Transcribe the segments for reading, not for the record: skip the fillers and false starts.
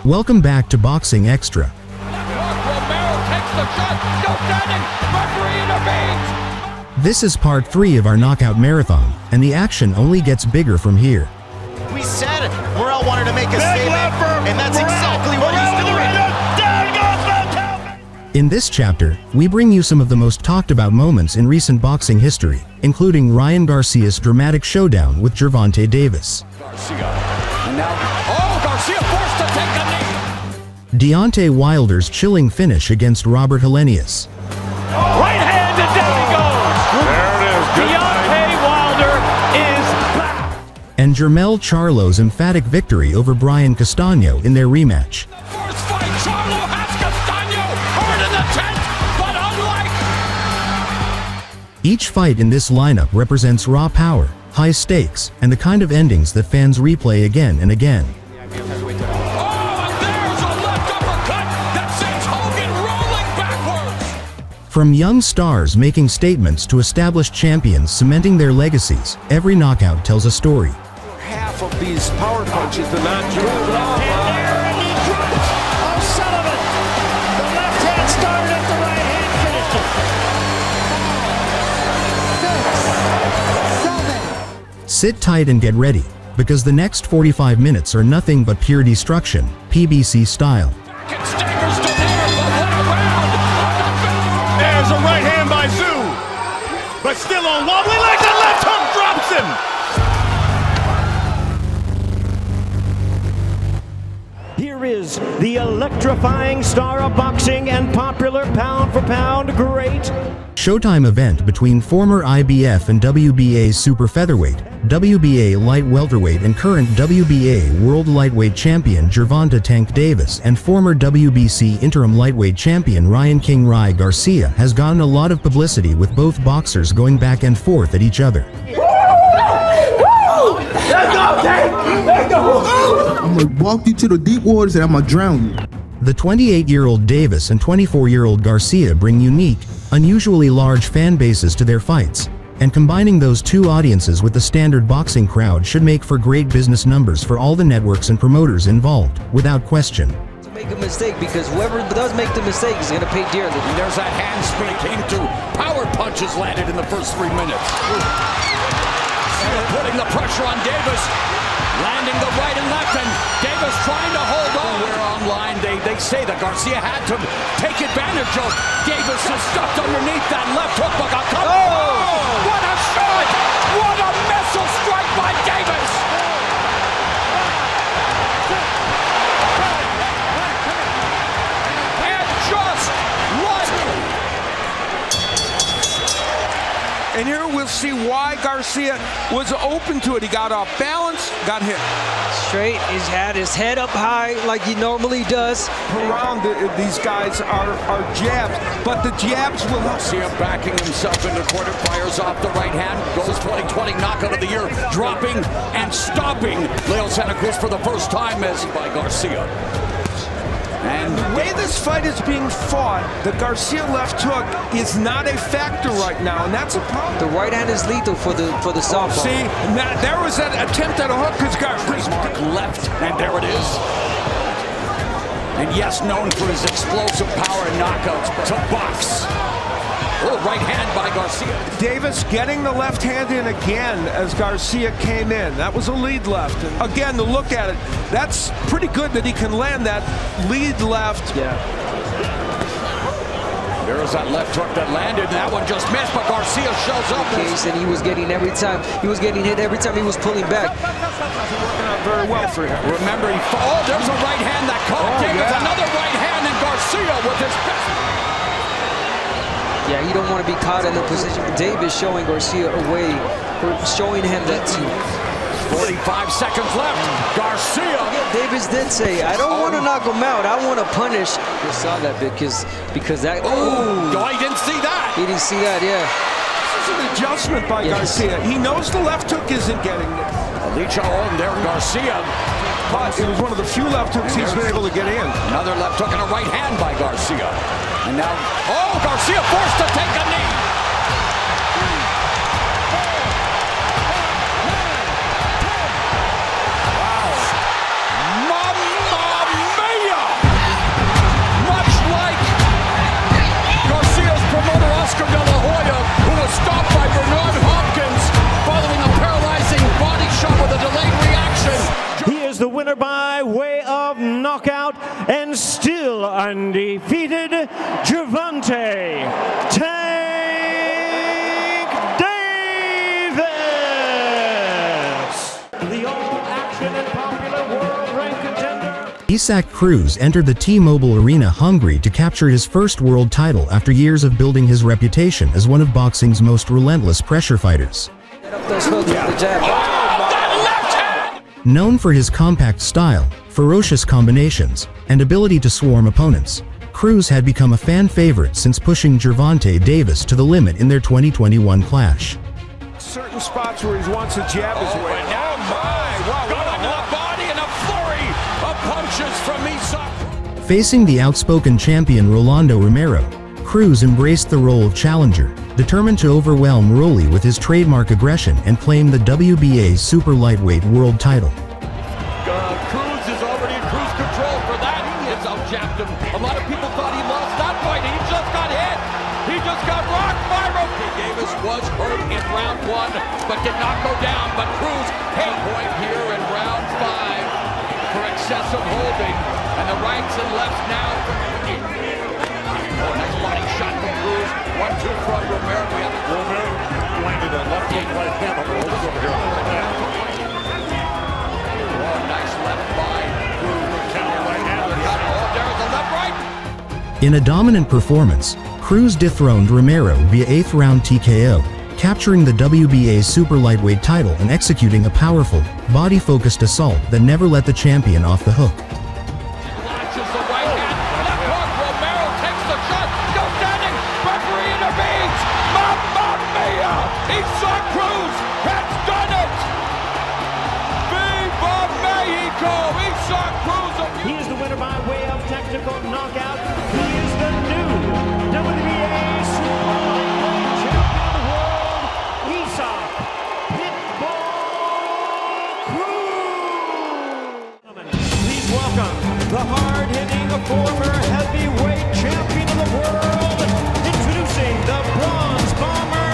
Welcome back to Boxing Extra. Romero takes the shot, still standing, referee intervenes. This is part 3 of our knockout marathon, and the action only gets bigger from here. We said Morell wanted to make a statement, and that's exactly what he's doing. In this chapter, we bring you some of the most talked about moments in recent boxing history, including Ryan Garcia's dramatic showdown with Gervonta Davis. Garcia, and now, Garcia forced to take a knee. Deontay Wilder's chilling finish against Robert Helenius. Right hand and down he goes. There it is. Deontay Wilder is back. And Jermell Charlo's emphatic victory over Brian Castaño in their rematch. First fight, Charlo has Castano. Hurd in the tent, but unlike. Each fight in this lineup represents raw power, high stakes, and the kind of endings that fans replay again and again. And there's a left uppercut that sends Hogan rolling backwards. From young stars making statements to established champions cementing their legacies, every knockout tells a story. Half of these power punches are not true. And he drops O'Sullivan. The left hand started it, the right hand finished it. Sit tight and get ready, because the next 45 minutes are nothing but pure destruction, PBC style. Staggers Donaire, but what a round! There's a right hand by Tszyu, but still on wobbly legs and left hook drops him. Here is the electrifying star of boxing and popular pound-for-pound great. Showtime event between former IBF and WBA super featherweight, WBA light welterweight and current WBA world lightweight champion Gervonta Tank Davis and former WBC interim lightweight champion Ryan Garcia has gotten a lot of publicity, with both boxers going back and forth at each other. I'm gonna walk you to the deep waters and I'm gonna drown you. The 28-year-old Davis and 24-year-old Garcia bring unique, unusually large fan bases to their fights, and combining those two audiences with the standard boxing crowd should make for great business numbers for all the networks and promoters involved, without question. To make a mistake, because whoever does make the mistake is going to pay dearly. And there's that handspring, came to power punches landed in the first 3 minutes. Putting the pressure on Davis, landing the right and left, and Davis trying to hold on. We're online. They say that Garcia had to take advantage of Davis is stuck underneath that left hook. But what a shot! What a missile strike by Davis! And just And here we'll see why Garcia was open to it. He got off balance, got hit. Straight, he's had his head up high like he normally does. Around these guys are jabs, but the jabs will help. See him backing himself into quarter, fires off the right hand, goes 2020 knockout of the year, dropping and stopping Leo Santa Cruz for the first time as by Garcia. And the way this fight is being fought, the Garcia left hook is not a factor right now, and that's a problem. The right hand is lethal for the southpaw. See, now, there was that attempt at a hook because Garcia mark left, and there it is. And yes, known for his explosive power and knockouts, to box. Oh, right hand by Garcia. Davis getting the left hand in again as Garcia came in. That was a lead left. And again, to look at it, that's pretty good that he can land that lead left. Yeah. There's that left hook that landed, and that one just missed, but Garcia shows up. And he was getting hit every time he was pulling back. Working out very well for him. Remember, there's a right hand that caught Davis, another right hand, and Garcia with his best. Yeah, you don't want to be caught in the position. Davis showing Garcia away, showing him that 45 seconds left. Garcia. Davis did say, I don't want to knock him out. I want to punish. You saw that because that. Oh, I didn't see that. He didn't see that, yeah. This is an adjustment by Garcia. He knows the left hook isn't getting it. Alicia on there, Garcia. But it was one of the few left hooks he's been able to get in. Another left hook and a right hand by Garcia. And now, Garcia forced to take a knee. Wow. Mamma mia! and still undefeated, Gervonta Tank Davis, the all-action and popular world-ranked contender. Isaac Cruz entered the T-Mobile Arena hungry to capture his first world title after years of building his reputation as one of boxing's most relentless pressure fighters. Those hooks with the jab. Known for his compact style, ferocious combinations, and ability to swarm opponents, Cruz had become a fan favorite since pushing Gervonta Davis to the limit in their 2021 clash. Certain spots where he wants to jab his way. Oh my! Wow, going into the body and a flurry of punches from Isaac. Facing the outspoken champion Rolando Romero, Cruz embraced the role of challenger, determined to overwhelm Rolly with his trademark aggression and claim the WBA super lightweight world title. Cruz is already in cruise control for that. It's outjabbed him. A lot of people thought he lost that fight. He just got hit. He just got rocked by Rocky. Davis was hurt in round 1, but did not go down. But Cruz, hey, point here in round 5 for excessive holding. And the rights and lefts now. Oh, nice body shot from Cruz. 1-2 from Romero. Romero landed a left hook right hand on the over here. Oh, nice left by Cruz. Oh, there's the left right. In a dominant performance, Cruz dethroned Romero via 8th round TKO, capturing the WBA super lightweight title and executing a powerful, body-focused assault that never let the champion off the hook. Launches the right hand. Left hook. Romero takes the shot. Still standing. Referee intervenes. Mamma mia! Isaac Cruz has done it! Viva Mexico! Isaac Cruz. He is the winner by way of technical knockout. He is the new WBA Super Lightweight Champion of the World, Isaac Pitbull Cruz. Please welcome the hard-hitting former heavyweight champion of the world, introducing the bronze bomber,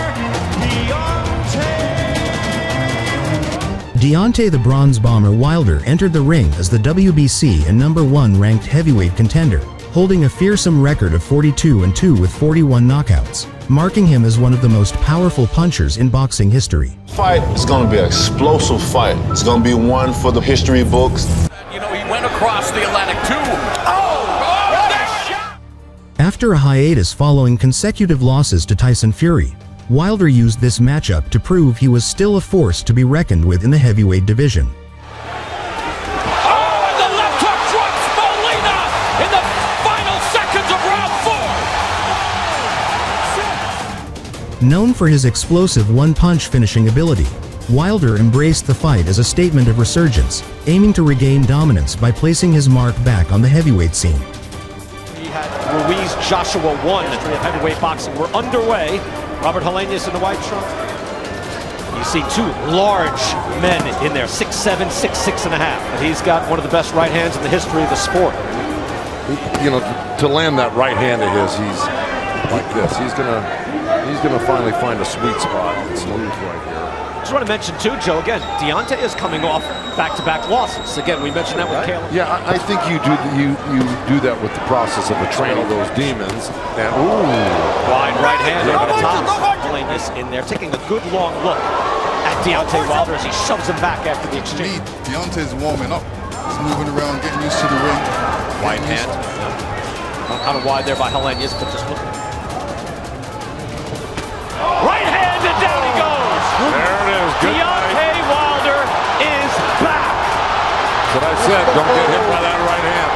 Deontay the Bronze Bomber Wilder entered the ring as the WBC and #1 ranked heavyweight contender, holding a fearsome record of 42-2 with 41 knockouts, marking him as one of the most powerful punchers in boxing history. Fight is going to be an explosive fight. It's going to be one for the history books. You know, he went across the Atlantic too. After a hiatus following consecutive losses to Tyson Fury, Wilder used this matchup to prove he was still a force to be reckoned with in the heavyweight division. Oh, and the left hook drops Molina in the final seconds of round 4. Known for his explosive one-punch finishing ability, Wilder embraced the fight as a statement of resurgence, aiming to regain dominance by placing his mark back on the heavyweight scene. He had Ruiz Joshua 1 history of heavyweight boxing. We're underway. Robert Helenius in the white trunk. You see two large men in there, 6'7", 6'6.5". But he's got one of the best right hands in the history of the sport. You know, to land that right hand of his, he's like this. He's gonna finally find a sweet spot. It's smooth right here. Just want to mention too, Joe, again, Deontay is coming off back-to-back losses. Again, we mentioned that with Caleb. Yeah, I think you do that with the process of the training those demons. And Wide right hand over the top. Playing this in there, taking a good long look at Deontay Wilder as he shoves him back after the exchange. Deontay's warming up. He's moving around, getting used to the ring. Wide hand. Kind of wide there by Helenius, but just look. Right hand and down he goes. there it is. Good Deontay Wilder is back. That's what I said. Don't get hit by that right hand.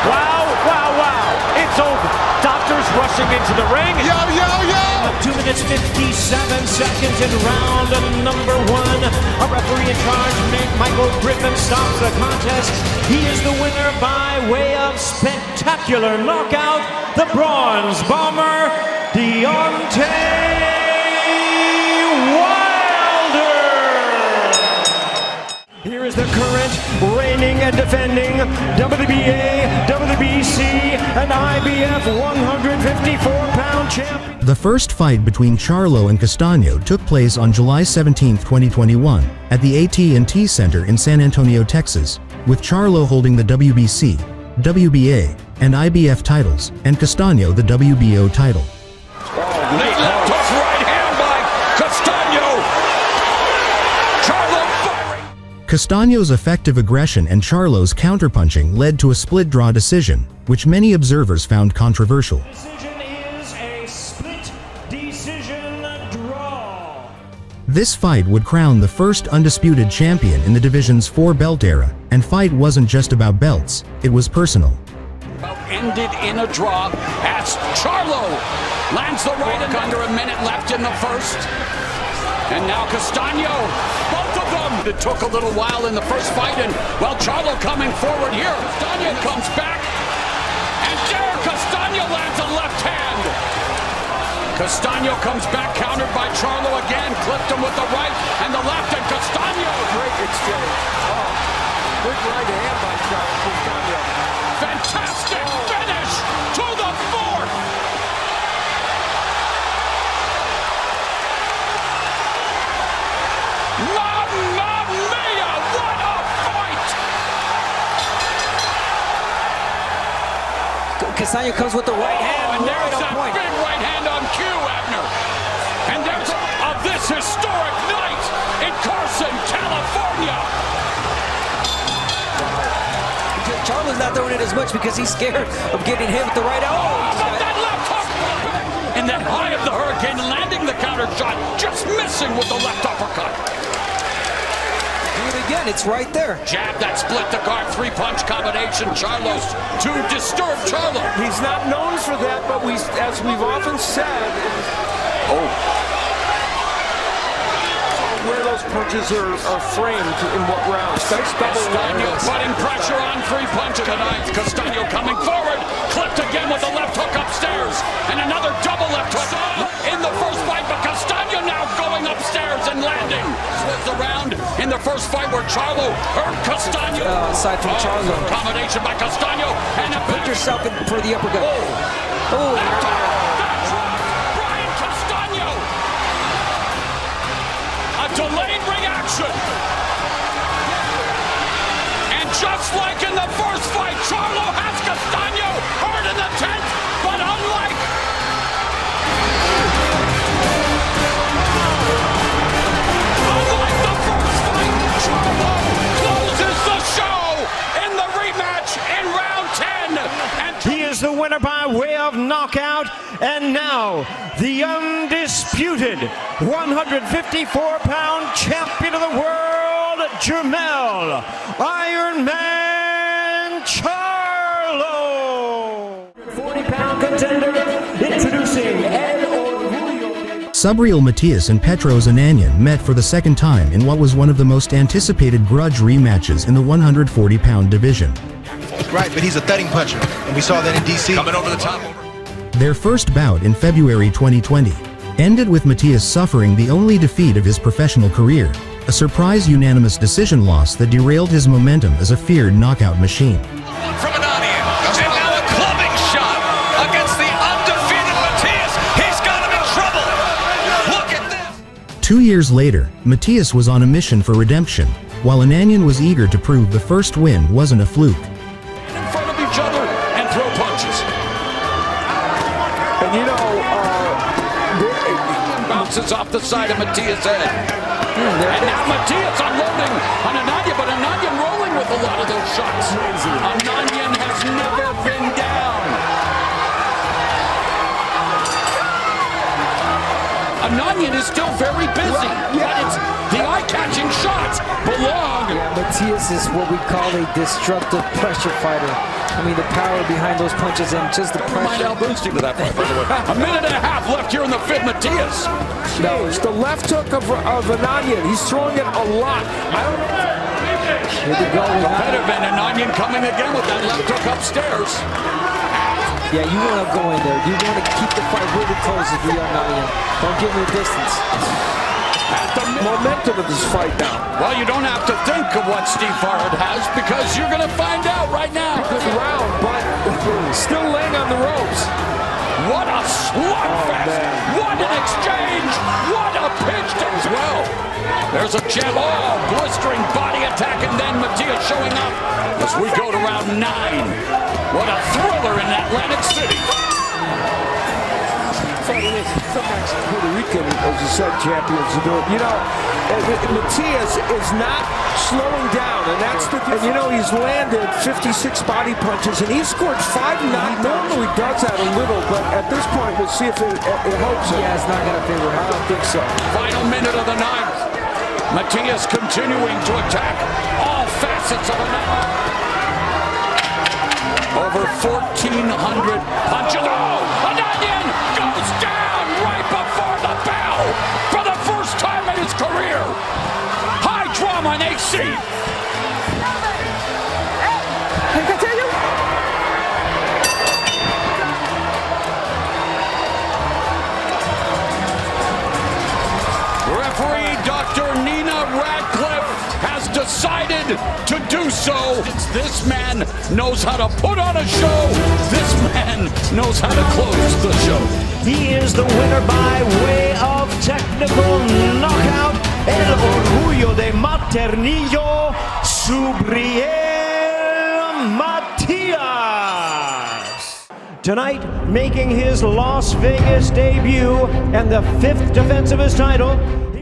Wow, wow, wow. It's over. Doctors rushing into the ring. Yo, yo, yo! 2 minutes, 57 seconds in round number 1. A referee in charge, Michael Griffin, stops the contest. He is the winner by way of spectacular knockout, the Bronze Bomber, Deontay Wilder. Here is the current reigning and defending WBA, WBC, and IBF 154-pound champion. The first fight between Charlo and Castano took place on July 17, 2021, at the AT&T Center in San Antonio, Texas, with Charlo holding the WBC, WBA, and IBF titles, and Castano the WBO title. Left hook right hand by Castaño. Charlo firing. Castaño's effective aggression and Charlo's counterpunching led to a split draw decision, which many observers found controversial. Decision is a split decision draw. This fight would crown the first undisputed champion in the division's 4-belt era, and fight wasn't just about belts, it was personal. Ended in a draw as Charlo lands the right and under a minute left in the first. And now Castaño, both of them. It took a little while in the first fight, and well, Charlo coming forward here. Castaño comes back, and there Castaño lands a left hand. Castaño comes back, countered by Charlo again, clipped him with the right and the left, and Castaño. Great exchange. Oh, good right hand by Castaño. Fantastic finish to the fourth. Mamma mia, what a fight! Castaño comes with the right hand. And there's right that on point. big right hand on cue, Abner. And there's this historic night in Carson, California. Charlo's not throwing it as much because he's scared of getting hit with the right elbow. That left hook! And that high of the hurricane, landing the counter shot, just missing with the left uppercut. Do it again, it's right there. Jab that split the guard, three-punch combination. Charlo's to disturb Charlo. He's not known for that, but as we've often said, where those punches are framed in what rounds. Nice double Castaño putting pressure on, three punch of the ninth. Castaño coming forward, clipped again with the left hook upstairs, and another double left hook in the first fight, but Castaño now going upstairs and landing. This was the round in the first fight where Charlo hurt Castaño. Aside from Charlo. Combination by Castaño, and a Put yourself in for the uppercut. Brian Castaño. A delayed reaction. And just like in the first fight, Charlo has Castaño hurt in the 10th, but unlike the first fight, Charlo closes the show in the rematch in round 10. And He is the winner by way of knockout, and now the undisputed 154-pound champion of the world, Jermell Iron Man Charlo. 40-pound contender, introducing Ed Orgullo. Subreal Matias and Petros Ananyan met for the second time in what was one of the most anticipated grudge rematches in the 140-pound division. Right, but he's a thudding puncher, and we saw that in DC. coming over the top. Their first bout in February 2020 ended with Matias suffering the only defeat of his professional career, a surprise unanimous decision loss that derailed his momentum as a feared knockout machine. From Ananyan, and now a clubbing shot against the undefeated Matias. He's got him in trouble. Look at this. 2 years later, Matias was on a mission for redemption, while Ananyan was eager to prove the first win wasn't a fluke. In front of each other and throw punches. And you know, bounces off the side of Matias' head. And now Matias unloading on Ananyan, but Ananyan rolling with a lot of those shots. Ananyan has never been down. Ananyan is still very busy, but it's the eye-catching shots belong. Yeah, Matias is what we call a destructive pressure fighter. I mean, the power behind those punches and just the Mind pressure. Al boosting to that fight, by the way. A minute and a half left here in the fifth. Matias. no, it's the left hook of Ananyan. He's throwing it a lot. I don't know. Here we go. Could have been Ananyan coming again with that left hook upstairs. Yeah, you want to go in there. You want to keep the fight really close if you're Ananyan. Don't give him a distance. At the Momentum of this fight now. Well, you don't have to think of what Steve Hurd has because you're going to find out right now. Good round, but still laying on the ropes. What a slugfest! What an exchange! What a pinch as well! There's a jab, blistering body attack. attack, and then Matias showing up as we go to round 9. What a thriller in Atlantic City. Sometimes Puerto Rican, as you said, champions do it. You know, Matias is not slowing down, and that's the difference. And you know, he's landed 56 body punches, and he scored 5 knockdowns. Normally does that a little, but at this point, we'll see if it helps him. Yeah, it's not going to favor him. I don't think so. Final minute of the 9th. Matias continuing to attack all facets of a match. Over 1,400 punches. Oh, Ananyan goes down right before the bell for the first time in his career. High drama in AC. Referee Dr. Nina Radcliffe has decided to do so. This man knows how to put on a show. This man knows how to close the show. He is the winner by way of technical knockout. El orgullo de Maternillo, Subriel Matias. Tonight, making his Las Vegas debut and the 5th defense of his title,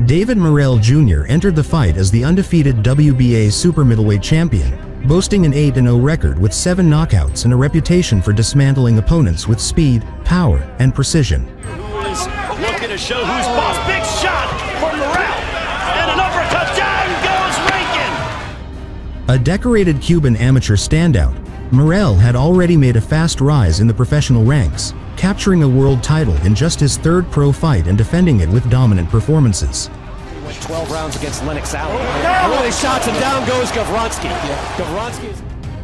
David Morell Jr. entered the fight as the undefeated WBA super middleweight champion, boasting an 8-0 record with 7 knockouts and a reputation for dismantling opponents with speed, power, and precision. Who's looking to show who's boss. Big shot from Morell, and an uppercut. Down goes Rankin. A decorated Cuban amateur standout, Morell had already made a fast rise in the professional ranks, capturing a world title in just his 3rd pro fight and defending it with dominant performances. He went 12 rounds against Lennox Allen. Early shots, and down goes Gervonta.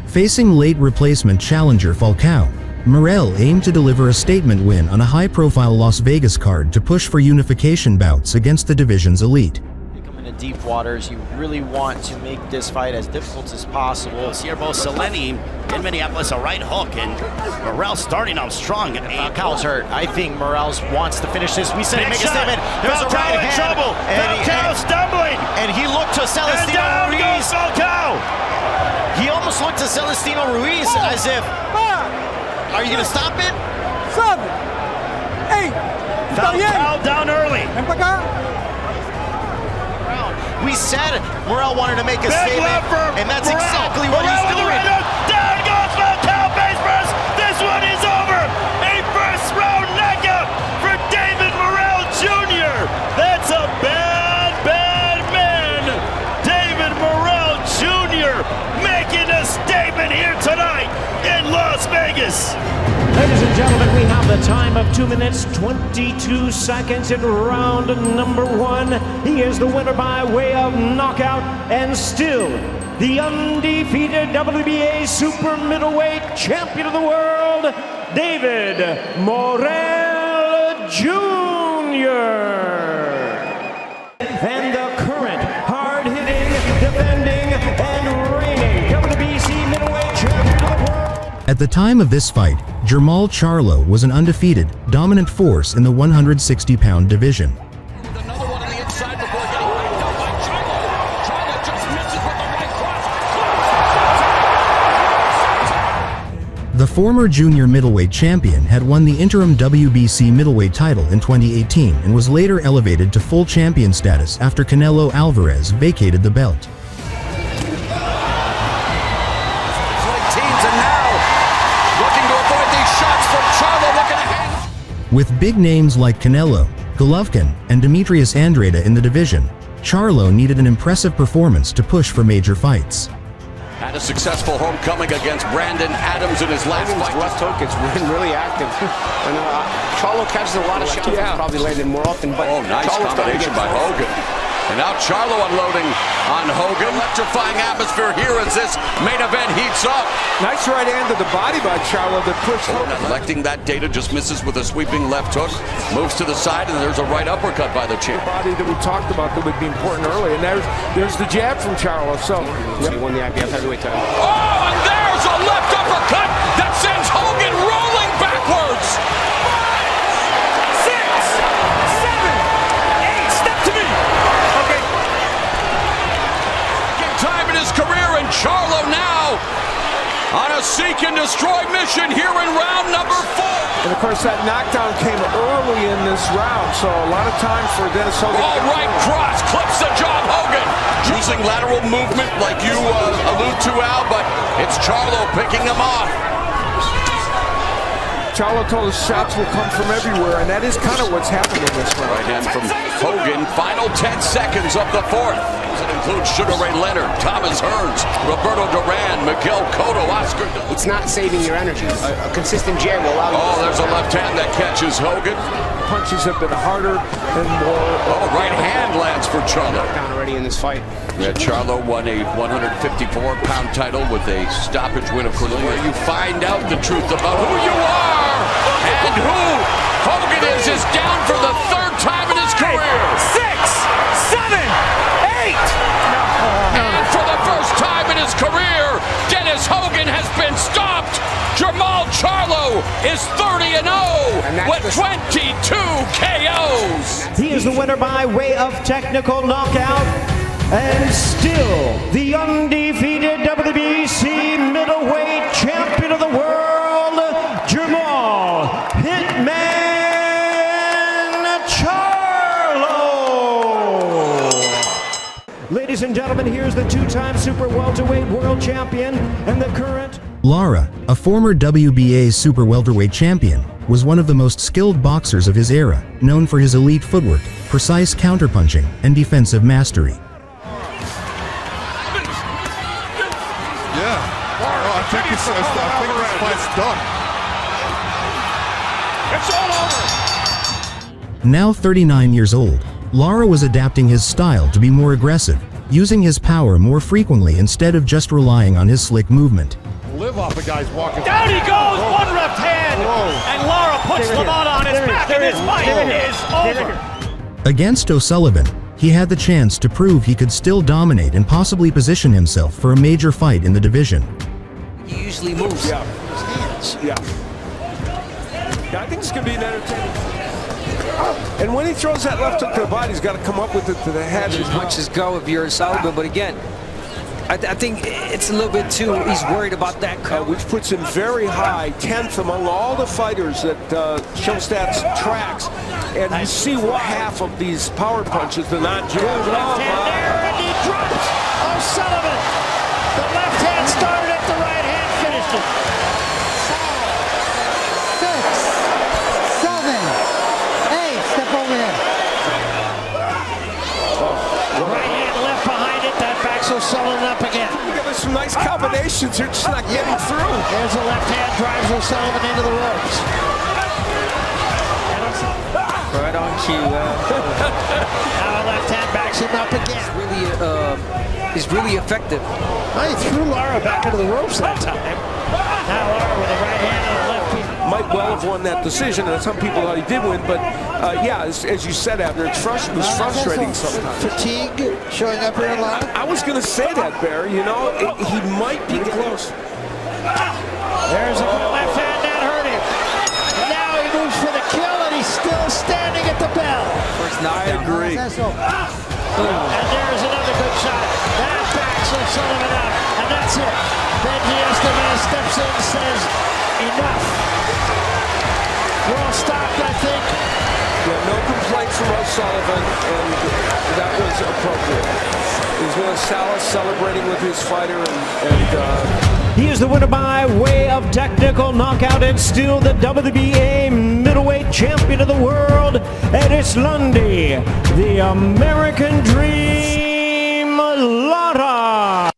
Facing late replacement challenger Falcao, Morell aimed to deliver a statement win on a high-profile Las Vegas card to push for unification bouts against the division's elite. In deep waters, you really want to make this fight as difficult as possible. Ciervo Seleni in Minneapolis, a right hook, and Morell starting out strong. Falcao's hurt. I think Morell wants to finish this. We said make a statement. There's a right hand. Trouble. Falcao stumbling, and he looked to Celestino Ruiz. He almost looked to Celestino Ruiz as if, are you gonna stop it? Falcao down early. We said Morell wanted to make a statement, and that's exactly what he's doing. Down goes Falcao, face first. This one is over. A first-round knockout for David Morell Jr. That's a bad, bad man. David Morell Jr. making a statement here tonight in Las Vegas. Ladies and gentlemen, we have the time of 2 minutes, 22 seconds in round number 1. He is the winner by way of knockout and still the undefeated WBA super middleweight champion of the world, David Morell Jr. And the current hard-hitting, defending, and reigning WBC middleweight champion of the world. At the time of this fight, Jermell Charlo was an undefeated, dominant force in the 160-pound division. Another one on the inside before getting wiped out by Charlo. Charlo just misses with the right cross. The former junior middleweight champion had won the interim WBC middleweight title in 2018 and was later elevated to full champion status after Canelo Alvarez vacated the belt. With big names like Canelo, Golovkin, and Demetrius Andrade in the division, Charlo needed an impressive performance to push for major fights. Had a successful homecoming against Brandon Adams in his last fight. Left hook, it's been really active. And Charlo catches a lot of shots. Yeah. Probably landed more often. But nice Charlo's combination by Hogan. And now Charlo unloading on Hogan. Electrifying atmosphere here as this main event heats up. Nice right hand to the body by Charlo that pushed Hogan. Collecting that data, just misses with a sweeping left hook. Moves to the side, and there's a right uppercut by the champ. The body that we talked about that would be important early. And there's the jab from Charlo. So he won the IBF heavyweight title. Oh, and there's a left uppercut that sends Hogan rolling backwards. 5, 6, 7, 8. Step to me. Okay. Time in his Charlo now on a seek and destroy mission here in round number 4. And of course, that knockdown came early in this round, so a lot of time for Dennis Hogan. All right, cross, clips the jaw of Hogan. Using lateral movement like you allude to, Al, but it's Charlo picking him off. Charlo told us shots will come from everywhere, and that is kind of what's happening in this round. Right hand from Hogan, final 10 seconds of the 4th. It includes Sugar Ray Leonard, Thomas Hurd, Roberto Duran, Miguel Cotto, Oscar. It's not saving your energy. A consistent jab will allow you. Oh, there's a left hand that catches Hogan. Punches have been harder and more. Oh, right hand lands for Charlo. Down already in this fight. Yeah, Charlo won a 154-pound title with a stoppage win, of course, where you find out the truth about who you are and who Hogan is down for the 3rd time in his career. 6, 7, 8. And for the first time in his career, Dennis Hogan has been stopped. Jermell Charlo is 30-0 with 22 KOs. He is the winner by way of technical knockout and still the undefeated WBC middleweight champion of the world, Jermell Hitman Charlo. Ladies and gentlemen, here's the 2-time super welterweight world champion and the current Lara, a former WBA super welterweight champion, was one of the most skilled boxers of his era, known for his elite footwork, precise counterpunching, and defensive mastery. Yeah. I think this fight's done. It's all over. Now 39 years old, Lara was adapting his style to be more aggressive, using his power more frequently instead of just relying on his slick movement. Live off the guy's walking. Down he goes, one left hand, and Lara puts Lamont on his back, and his fight is over. Against O'Sullivan, he had the chance to prove he could still dominate and possibly position himself for a major fight in the division. He usually moves. Yeah. His hands. Yeah, I think it's going to be an entertaining. And when he throws that left hook to the body, he's got to come up with it to the head. As much as go if you're Sullivan, but again, I think it's a little bit too, he's worried about that cut. Which puts him very high, 10th among all the fighters that Showstats tracks. And you see what half of these power punches, they're not jabs. Left hand there, and he drops O'Sullivan. The left hand started it, the right hand finished it. 6, 7, 8, step over here. Right hand left behind it, that backs O'Sullivan up again. There's some nice combinations, they're just not getting through. There's a left hand, drives O'Sullivan into the ropes. Right on cue. Now a left hand backs him up again. He's really effective. He threw Lara back into the ropes that time. Now Lara with a right hand and a left behind. Might well have won that decision, and some people thought he did win, but yeah, as you said, Abner, it was frustrating sometimes. Fatigue showing up here a lot. I was going to say that, Barry, you know, he might be close. There's a left hand that hurt him. And now he moves for the kill, and he's still standing at the bell. I agree. And there's another good shot. That backs O'Sullivan up, and that's it. Then Diaz steps in and says, enough. We're all stopped, I think. Yeah, no complaints from O'Sullivan, and that was appropriate. He's going to Salas celebrating with his fighter, and he is the winner by way of technical knockout and still the WBA middleweight champion of the world. And it's Lundy, the American Dream, Lara.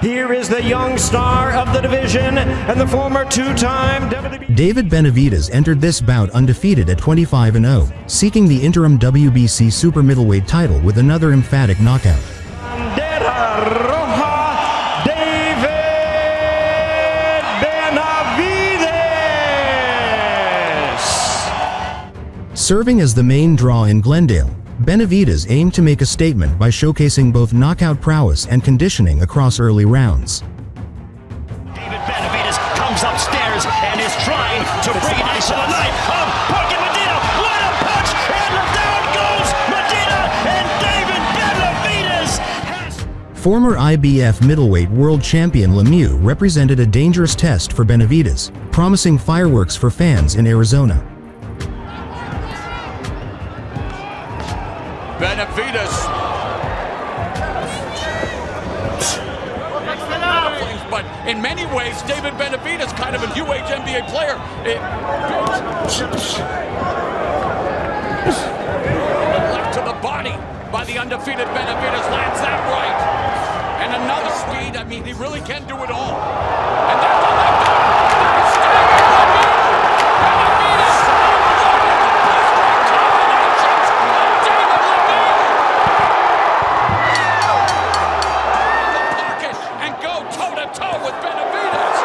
Here is the young star of the division and the former 2-time WBA. David Benavidez entered this bout undefeated at 25-0, seeking the interim WBC super middleweight title with another emphatic knockout. Serving as the main draw in Glendale, Benavidez aimed to make a statement by showcasing both knockout prowess and conditioning across early rounds. David Benavidez comes upstairs and is trying to bring it into the night of Parker Medina. What a punch! And down goes Medina, and David Benavidez has... Former IBF middleweight world champion Lemieux represented a dangerous test for Benavidez, promising fireworks for fans in Arizona. Benavidez. But in many ways, David Benavidez, kind of a new age NBA player. Left to the body by the undefeated Benavidez, lands that right. And another speed, I mean, he really can do it all. And that's the left hook. Benavidez. With Benavidez.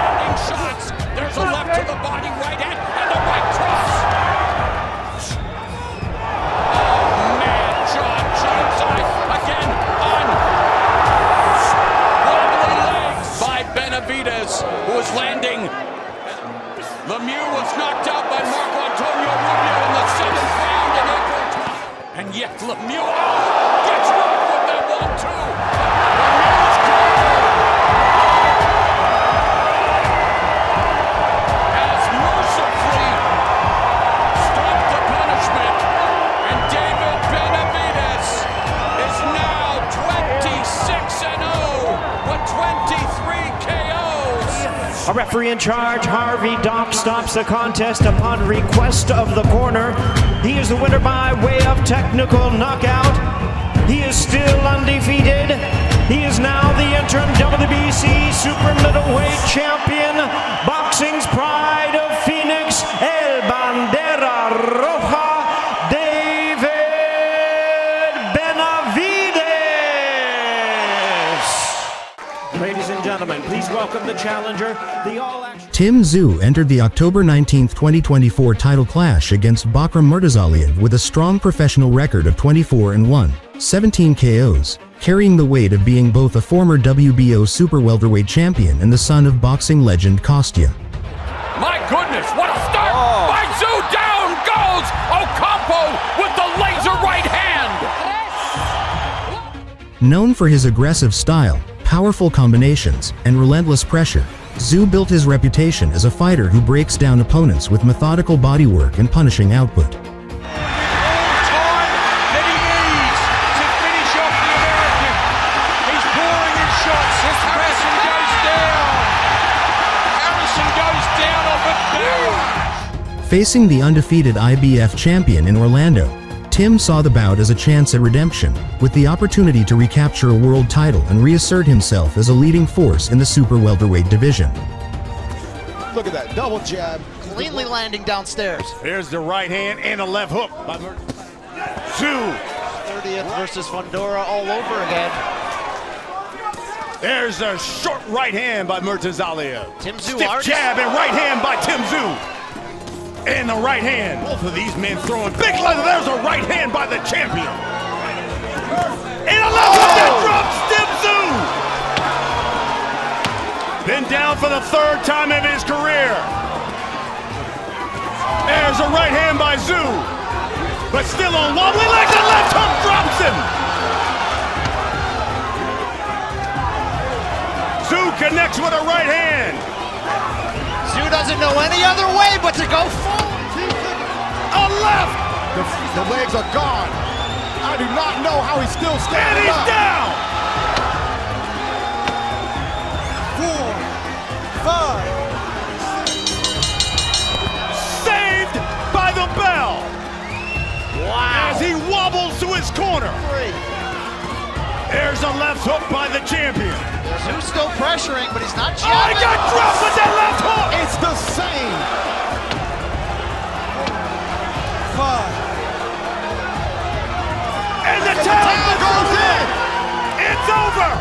Landing shots. There's a left to the body, right hand, and the right cross. Oh man, John side again on wobbly legs by Benavidez, who was landing. Lemieux was knocked out by Marco Antonio Rubio in the 7th round in April. And yet Lemieux gets right with that 1-2. Lemieux's has mercifully stopped the punishment. And David Benavidez is now 26-0 with 23 KOs. A referee in charge, Harvey Dock, stops the contest upon request of the corner. He is the winner by way of technical knockout. He is still undefeated. He is now the interim WBC super middleweight champion. Boxing's pride of Phoenix, El Bandera Roja, David Benavidez. Ladies and gentlemen, please welcome the challenger, the all-action... Tszyu entered the October 19, 2024 title clash against Bakhram Murtazaliyev with a strong professional record of 24-1, 17 KOs, carrying the weight of being both a former WBO super welterweight champion and the son of boxing legend Castano. My goodness, what a start by Tszyu! Down goes Ocampo with the laser right hand! Known for his aggressive style, powerful combinations, and relentless pressure, Tszyu built his reputation as a fighter who breaks down opponents with methodical bodywork and punishing output. Facing the undefeated IBF champion in Orlando, Tim saw the bout as a chance at redemption, with the opportunity to recapture a world title and reassert himself as a leading force in the super welterweight division. Look at that double jab, cleanly landing downstairs. There's the right hand and a left hook by Tszyu. 30th versus Fundora all over again. There's a short right hand by Murtazaliyev. Tszyu stiff jab and right hand by Tszyu. And the right hand. Both of these men throwing big leather. There's a right hand by the champion. And a left hook that drops Tszyu. Been down for the 3rd time in his career. There's a right hand by Tszyu. But still on wobbly legs. The left hook drops him. Tszyu connects with a right hand. Tszyu doesn't know any other way but to go forward. A left. The legs are gone. I do not know how he's still standing and he's up. Down. 4, 5. Saved by the bell. Wow. As he wobbles to his corner. 3. There's a left hook by the champion. Tszyu still pressuring, but he's not jabbing. Oh, he got dropped with that left hook. It's the same. 5. And the towel goes in. It's over.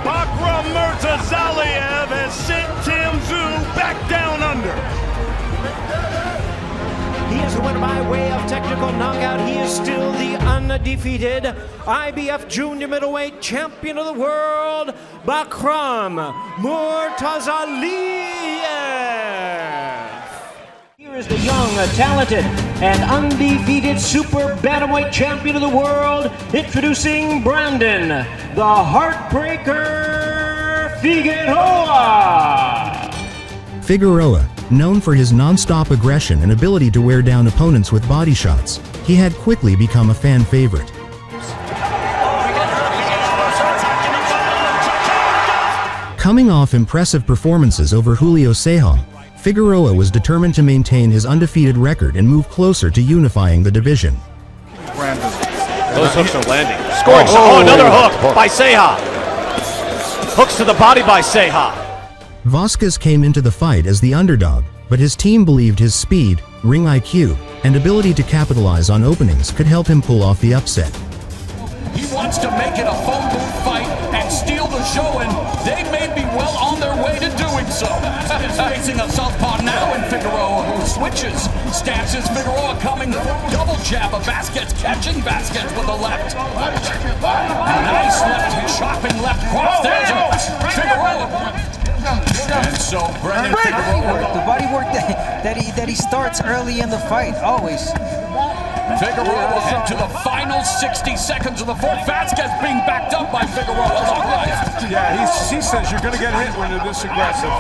Bakhram Murtazaliyev has sent Tszyu back down under. He is the winner by way of technical knockout. He is still the undefeated IBF junior middleweight champion of the world, Bakhram Murtazaliyev. Here's the young, talented, and undefeated super bantamweight champion of the world, introducing Brandon, the Heartbreaker Figueroa. Figueroa, known for his non-stop aggression and ability to wear down opponents with body shots, he had quickly become a fan favorite. Coming off impressive performances over Julio Cesar, Figueroa was determined to maintain his undefeated record and move closer to unifying the division. Those hooks are landing. Scoring. Oh, another hook by Cesar. Hooks to the body by Cesar. Vasquez came into the fight as the underdog, but his team believed his speed, ring IQ, and ability to capitalize on openings could help him pull off the upset. He wants to make it a phone booth fight and steal the show, and they may be well on their way to doing so. He's facing a southpaw now in Figueroa, who switches. Stances Figueroa coming, double jab of Vasquez, catching Vasquez with the left. Nice left, chopping left cross. There's Figueroa. And so Brennan Figueroa. The body work that he starts early in the fight, always. Figueroa into the final 60 seconds of the fourth. Vasquez being backed up by Figueroa. Yeah, he says you're going to get hit when you're this aggressive.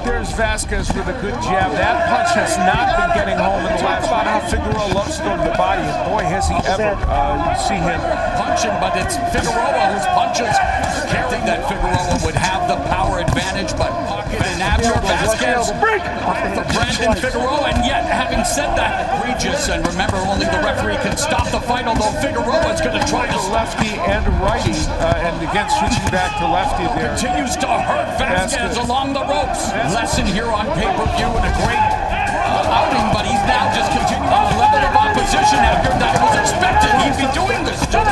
There's Vasquez with a good jab. That punch has not been getting home in the last. Talk about how Figueroa loves to go to the body, and boy, has he ever. You see him punching, but it's Figueroa whose punches. Can't think that Figueroa would have the power advantage, but pocket and after Vasquez for Brandon Figueroa, and yet having said that, egregious, and remember only the referee can stop the fight, although Figueroa is going to try to lefty and righty, and again switching back to lefty there. Continues to hurt Vasquez along the ropes. Lesson here on pay-per-view and a great outing, but he's now just continuing on the level of opposition after that was expected. He'd be doing this. Now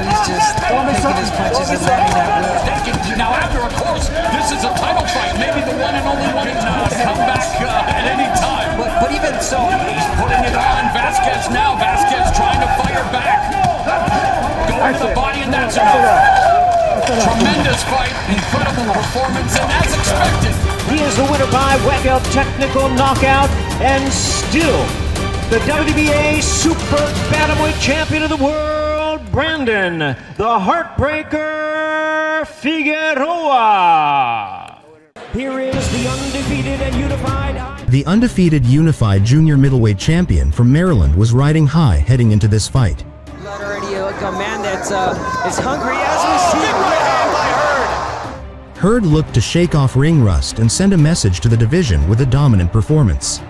he's just taking his punches and letting that rip. Now after, of course, this is a title fight, maybe the one and only one to come back at any time. But even so, he's putting it on Vasquez now. Vasquez trying to fire back. Going to the body, and that's enough. Tremendous fight, incredible performance, and as expected. He is the winner by way of technical knockout, and still the WBA Super Bantamweight Champion of the World, Brandon, the Heartbreaker Figueroa. Here is the undefeated and unified. The undefeated unified junior middleweight champion from Maryland was riding high heading into this fight. Already a man that's is hungry as we see. Hurd looked to shake off ring rust and send a message to the division with a dominant performance.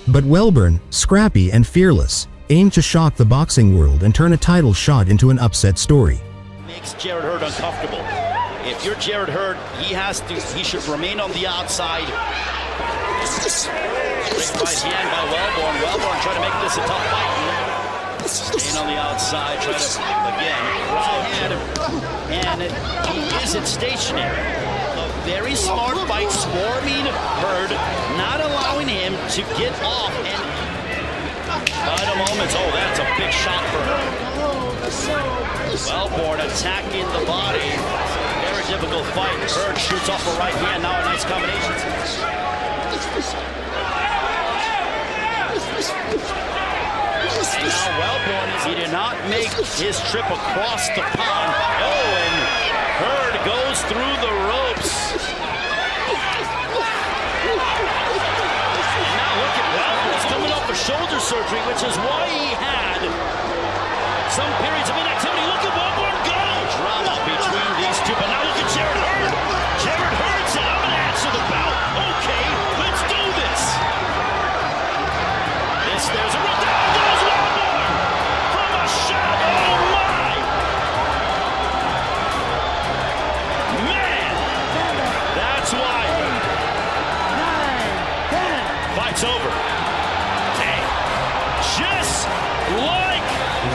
But Welburn, scrappy and fearless, aimed to shock the boxing world and turn a title shot into an upset story. Makes Jared Hurd uncomfortable. If you're Jared Hurd, he should remain on the outside. Great right hand by Welburn. Welburn trying to make this a tough fight. Staying on the outside, trying to, again, right hand. And he isn't stationary. A very smart fight, swarming Hurd, not allowing him to get off. And final moments, oh, that's a big shot for Hurd. Welburn attacking the body. Very difficult fight. Hurd shoots off a right hand, now a nice combination. And now Welburn, he did not make his trip across the pond. Oh, and Hurd goes through the ropes. And now look at Welburn, he's coming off a shoulder surgery, which is why he had some periods of inactivity. Look at Welburn go! Drama between these two, but now look at Jared Hurd. Jared Hurd said, I'm gonna answer the bell. Okay, let's do this. There's a run down. Fight's over. Dang. Just like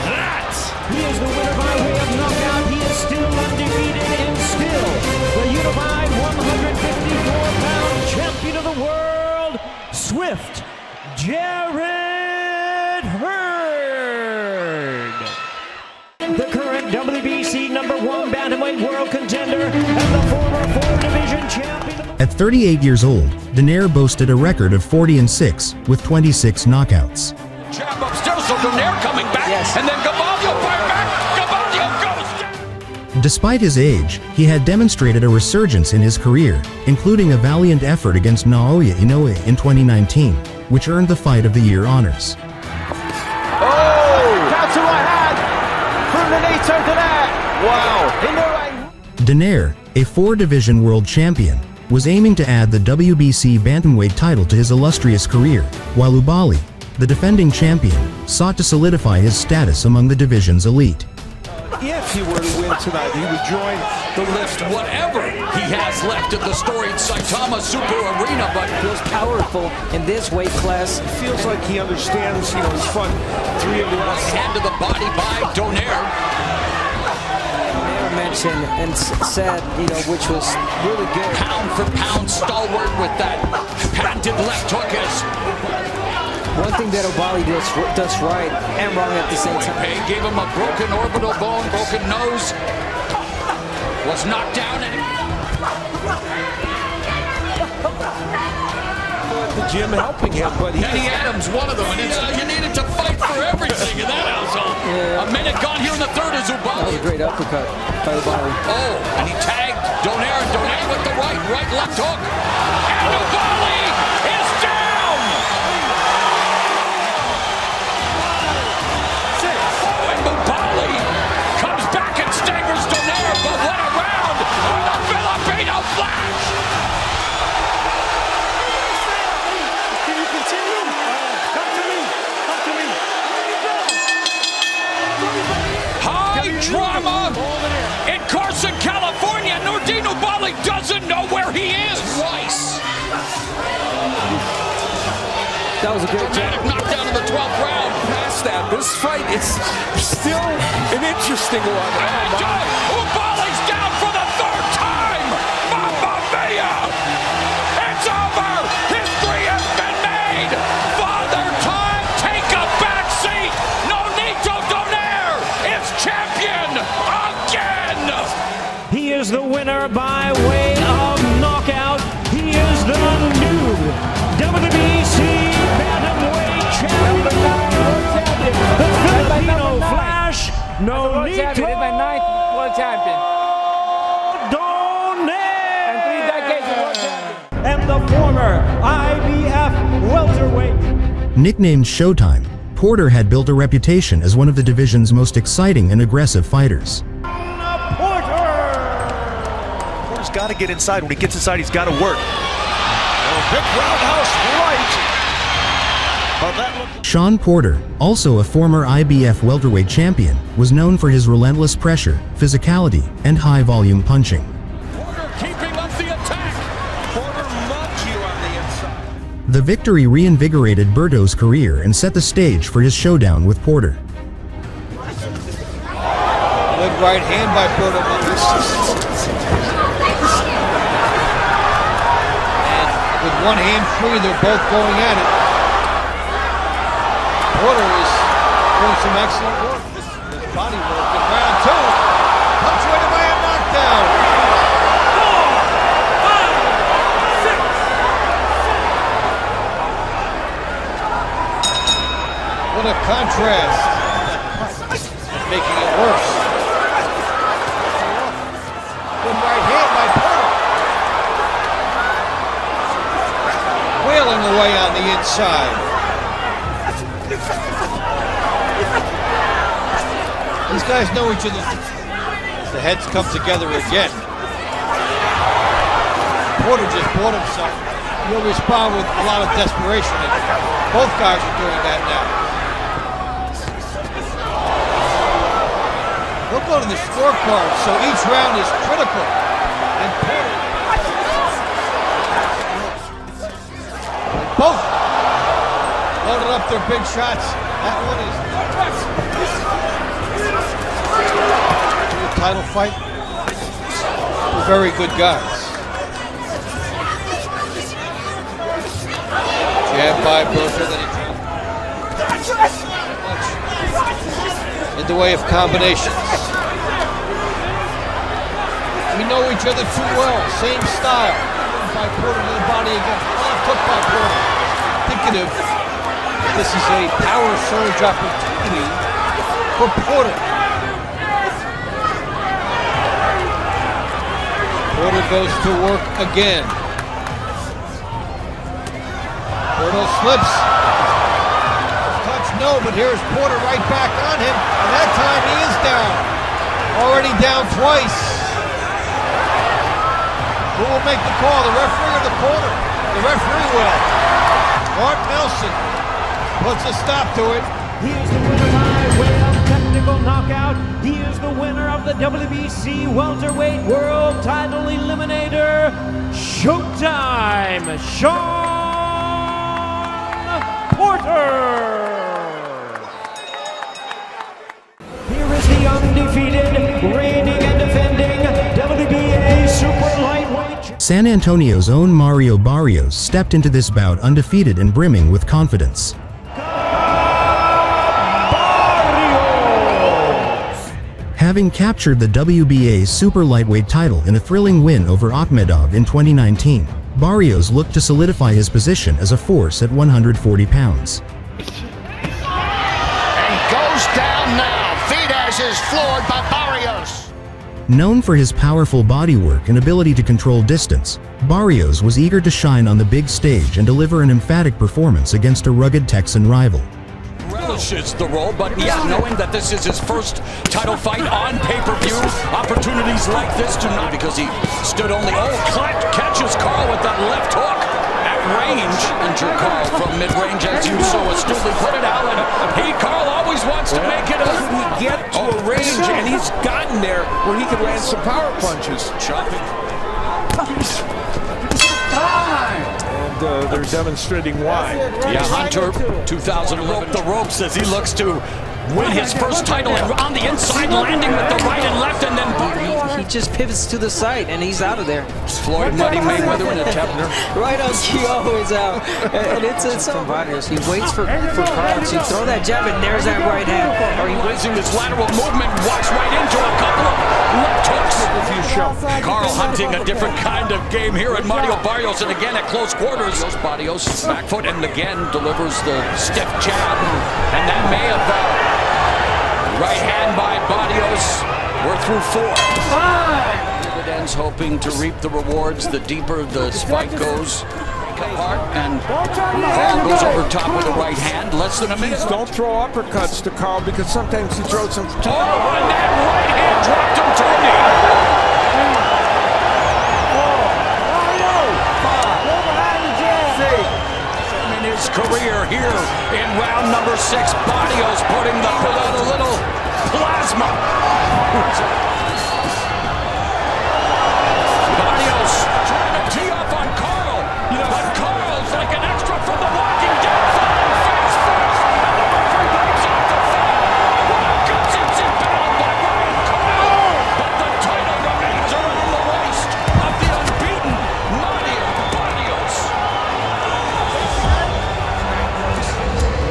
that. He is the winner by way of knockout. He is still undefeated and still the unified 154-pound champion of the world, Swift Jared Hurd. The current WBC #1 bantamweight world contender and the former 4-division champion. At 38 years old, Donaire boasted a record of 40-6 with 26 knockouts. Jab upstairs, so Donaire coming back, and then Gabalio fire back. Gabalio goes. Despite his age, he had demonstrated a resurgence in his career, including a valiant effort against Naoya Inoue in 2019, which earned the Fight of the Year honors. Counter right hand from Benito Donaire. Wow. Donaire, a 4-division world champion, was aiming to add the WBC bantamweight title to his illustrious career, while Ubali, the defending champion, sought to solidify his status among the division's elite. If he were to win tonight, he would join the list. Whatever he has left of the storied Saitama Super Arena, but feels powerful in this weight class. Feels like he understands, his front three of the right hand to the body by Donaire. Mentioned and said, which was really good. Pound for pound stalwart with that patented left hook. One thing that Ubali does right and wrong at the same time. Gave him a broken orbital bone, broken nose. Was knocked down and the gym helping him, but Eddie Adams, one of them, and you needed to fight for everything in that household. Yeah. A minute gone here in the third is Ubali. That was a great uppercut by Ubali. Oh, and he tagged Donaire, and Donaire with the right left hook. And Ubali is down! And Ubali comes back and staggers Donaire, but what a round with a Filipino flash! Drama in Carson, California. Nordine Ubali doesn't know where he is. Twice. That was a great dramatic knockdown in the 12th round. Past that, this fight is still an interesting one. Ubali's down for the third time. Mamma mia! It's over. History has been made. Father time, take a back seat. Nonito Donaire is champion again. He is the winner by way of knockout. He is the new WBC bantamweight champion. The Filipino Flash, Nonito world champion. Donaire. And 3 decades of world champion. And the former IBF welterweight. Nicknamed Showtime, Porter had built a reputation as one of the division's most exciting and aggressive fighters. Porter's got to get inside. When he gets inside, he's got to work. Big roundhouse right. Shawn Porter, also a former IBF welterweight champion, was known for his relentless pressure, physicality, and high-volume punching. Porter keeping up the attack. Porter mugs you on the inside. The victory reinvigorated Berto's career and set the stage for his showdown with Porter. Good right hand by Berto. And with one hand free, they're both going at it. Porter is doing some excellent work. His body work in round two. Punctuated by a knockdown. 4, 5, 6. What a contrast. Making it worse. Good right hand by Porter. Wailing away on the inside. These guys know each other. The heads come together again. Porter just bought himself. He'll respond with a lot of desperation. And both guys are doing that now. They'll go to the scorecard, so each round is critical. And Porter, both loaded up their big shots. That one is a title fight. They're very good guys. Jab by Berto, then he in the way of combinations. We know each other too well, same style. by Porter to the body again. Left hook by Porter. Indicative. This is a power surge opportunity for Porter. Porter goes to work again. Porter slips. Touch no, but here's Porter right back on him. And that time he is down. Already down twice. Who will make the call, the referee or the corner? The referee will. Mark Nelson puts a stop to it. He is the winner by way of technical knockout. He is the winner of the WBC welterweight world title eliminator. Showtime, Shawn Porter. Here is the undefeated, reigning and defending WBA super lightweight. San Antonio's own Mario Barrios stepped into this bout undefeated and brimming with confidence. Having captured the WBA super lightweight title in a thrilling win over Akhmedov in 2019, Barrios looked to solidify his position as a force at 140 pounds. And goes down now. Benavidez is floored by Barrios. Known for his powerful bodywork and ability to control distance, Barrios was eager to shine on the big stage and deliver an emphatic performance against a rugged Texan rival. Relishes the role, but yeah, knowing that this is his first title fight on pay-per-view, opportunities like this do not, because he stood only, catches Carl with that left hook at range, injured Carl from mid-range, as you so astutely put it, Alan. Carl always wants to make it a... Get to a range, and he's gotten there where he could land some power punches. Chopping. And they're demonstrating why. Yeah, Hunter, 2011, the ropes as he looks to win his first title, and on the inside, landing with the right and left, and then he just pivots to the side, and he's out of there. Floyd Money Mayweather in a Tepner. Right on cue, always out. And it's from Barrios. He waits for Carl to throw that jab and there's that right hand. Or he raising his lateral movement, walks right into a couple of left hooks. Carl hunting a different kind of game here at Mario Barrios, and again at close quarters. Barrios back foot and again delivers the stiff jab, and that may have right hand by Barrios. We're through 4. Dividends hoping to reap the rewards. The deeper the spike goes apart, and Carl goes over top with the right hand. Less than a minute. Don't throw uppercuts to Carl because sometimes he throws some. Oh, and that right hand dropped him to a knee. In his career here in round number 6, Barrios putting the pedal a little plasma. Barrios trying to tee off on Carl, but Carl's like an extra from The Walking Dead, falling face first, and the referee breaks off the fight. What a gutsy battle by Ryan Garcia, but the title remains around the waist of the unbeaten Matias Barrios.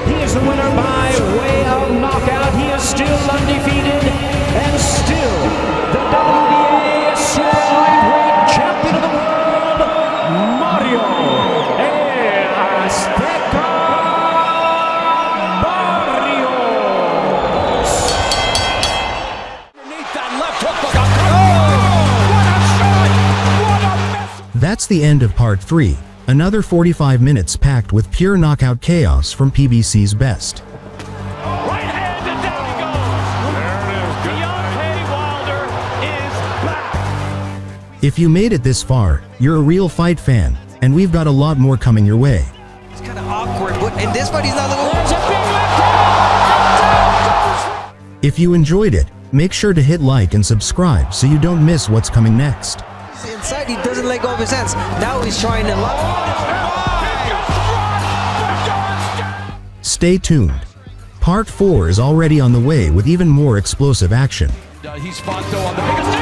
He is the winner by way of knockout. He is still undefeated and still the WBA super lightweight champion of the world, Mario Azteca Barrios. Underneath that left hook. What a mess. That's the end of part 3. Another 45 minutes packed with pure knockout chaos from PBC's best. Right hand and down he goes. Deontay Wilder is back. If you made it this far, you're a real fight fan, and we've got a lot more coming your way. It's kind of awkward, but in this fight he's not looking. If you enjoyed it, make sure to hit like and subscribe so you don't miss what's coming next. Inside, he doesn't let go of his hands. Now he's trying to lock. Stay tuned. Part 4 is already on the way with even more explosive action. He's fought though on the biggest